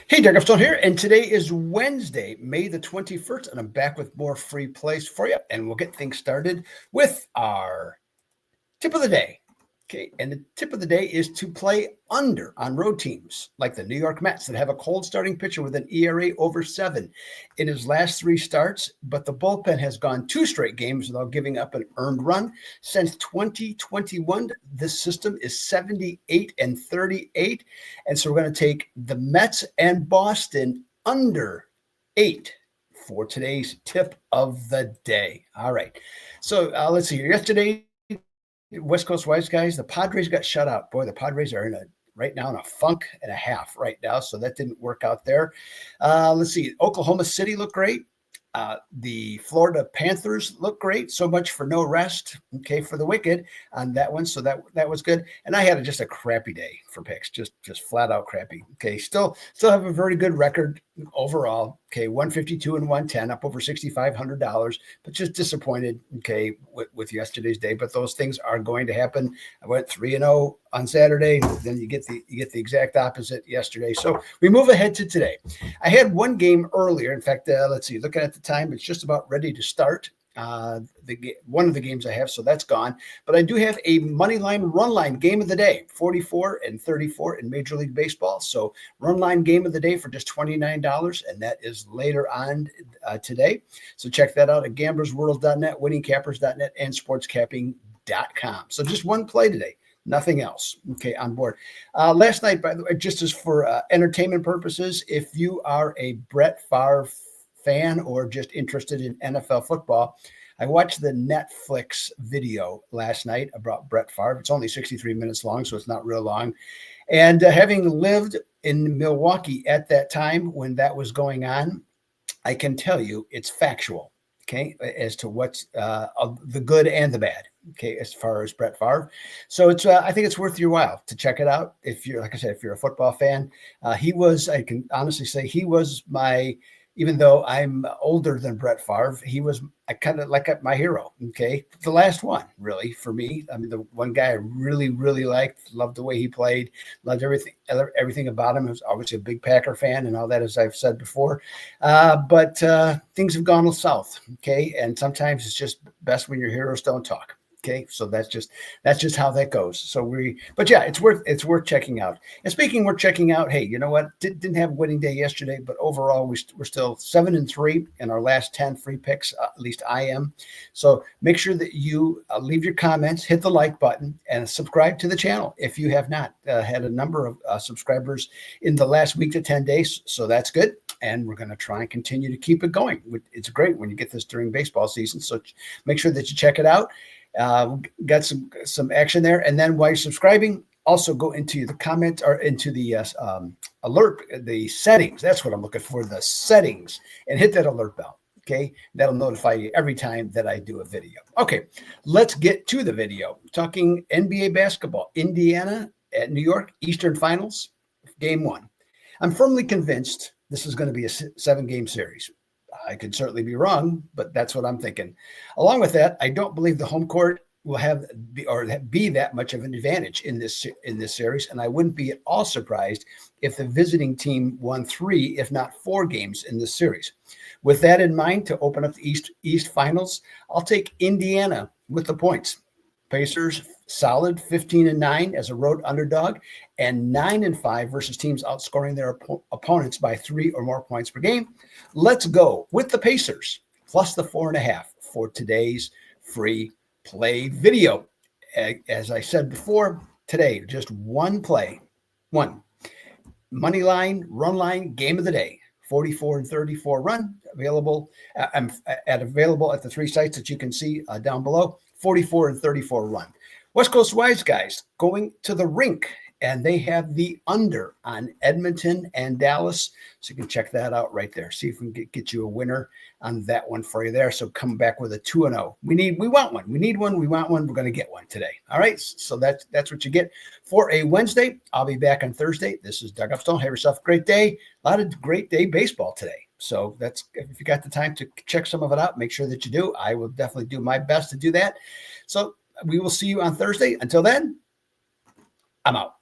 Hey, Doug Upstone here, and today is Wednesday, May the 21st, and I'm back with more free plays for you, and we'll get things started with our tip of the day. Okay, and the tip of the day is to play under on road teams like the New York Mets that have a cold starting pitcher with an ERA over 7 in his last 3 starts, but the bullpen has gone 2 straight games without giving up an earned run. Since 2021, this system is 78-38, and so we're going to take the Mets and Boston under 8 for today's tip of the day. All right, so let's see here. Yesterday, West Coast Wise guys, the Padres got shut out. Boy, the Padres are right now in a funk and a half right now, so that didn't work out there. Let's see. Oklahoma City looked great. The Florida Panthers look great. So much for no rest, okay, for the wicked on that one. So that was good. And I had just a crappy day for picks, just flat out crappy. Okay, still have a very good record overall. Okay, 152 and 110, up over $6,500, but just disappointed. Okay, with yesterday's day. But those things are going to happen. I went 3-0 on Saturday. Then you get the exact opposite yesterday. So we move ahead to today. I had one game earlier. In fact, let's see. Looking at the time, it's just about ready to start. One of the games I have, so that's gone. But I do have a money line run line game of the day, 44-34 in Major League Baseball. So run line game of the day for just $29, and that is later on today. So check that out at gamblersworld.net, winningcappers.net, and sportscapping.com. So just one play today. Nothing else. Okay, on board. Last night, by the way, just as for entertainment purposes, if you are a Brett Favre fan or just interested in NFL football, I watched the Netflix video last night about Brett Favre. It's only 63 minutes long, so it's not real long. And having lived in Milwaukee at that time when that was going on, I can tell you it's factual, okay, as to what's the good and the bad, okay, as far as Brett Favre. So it's I think it's worth your while to check it out. If you're, like I said, if you're a football fan, I can honestly say he was even though I'm older than Brett Favre, he was kind of like my hero. Okay. The last one, really, for me. I mean, the one guy I really, really liked, loved the way he played, loved everything about him. I was obviously a big Packer fan and all that, as I've said before. But things have gone south. Okay. And sometimes it's just best when your heroes don't talk. Okay, so that's just how that goes. But yeah, it's worth checking out. And speaking worth checking out, hey, you know what? Didn't have a winning day yesterday, but overall we're still 7-3 in our last 10 free picks. At least I am. So make sure that you leave your comments, hit the like button, and subscribe to the channel if you have not. Had a number of subscribers in the last week to 10 days, so that's good. And we're going to try and continue to keep it going. It's great when you get this during baseball season. So make sure that you check it out. Got some action there. And then while you're subscribing, also go into the comment or into the alert, the settings. That's what I'm looking for, the settings, and hit that alert bell. Okay. That'll notify you every time that I do a video. Okay. Let's get to the video. Talking NBA basketball, Indiana at New York, Eastern Finals, game 1. I'm firmly convinced this is going to be a 7-game series. I could certainly be wrong, but that's what I'm thinking. Along with that, I don't believe the home court will be that much of an advantage in this series, and I wouldn't be at all surprised if the visiting team won 3, if not 4 games in this series. With that in mind, to open up the East Finals, I'll take Indiana with the points. Pacers solid 15-9 as a road underdog, and 9-5 versus teams outscoring their opponents by 3 or more points per game. Let's go with the Pacers plus the 4.5 for today's free play video. As I said before, today just one play, one money line, run line, game of the day. 44-34 run available. I'm available at the 3 sites that you can see down below. 44-34 run. West Coast Wise guys going to the rink, and they have the under on Edmonton and Dallas. So you can check that out right there. See if we can get you a winner on that one for you there. So come back with a 2-0. We want one. We need one. We want one. We're going to get one today. All right. So that's what you get for a Wednesday. I'll be back on Thursday. This is Doug Upstone. Have yourself a great day. A lot of great day baseball today. So that's, if you got the time to check some of it out, make sure that you do. I will definitely do my best to do that. So we will see you on Thursday. Until then, I'm out.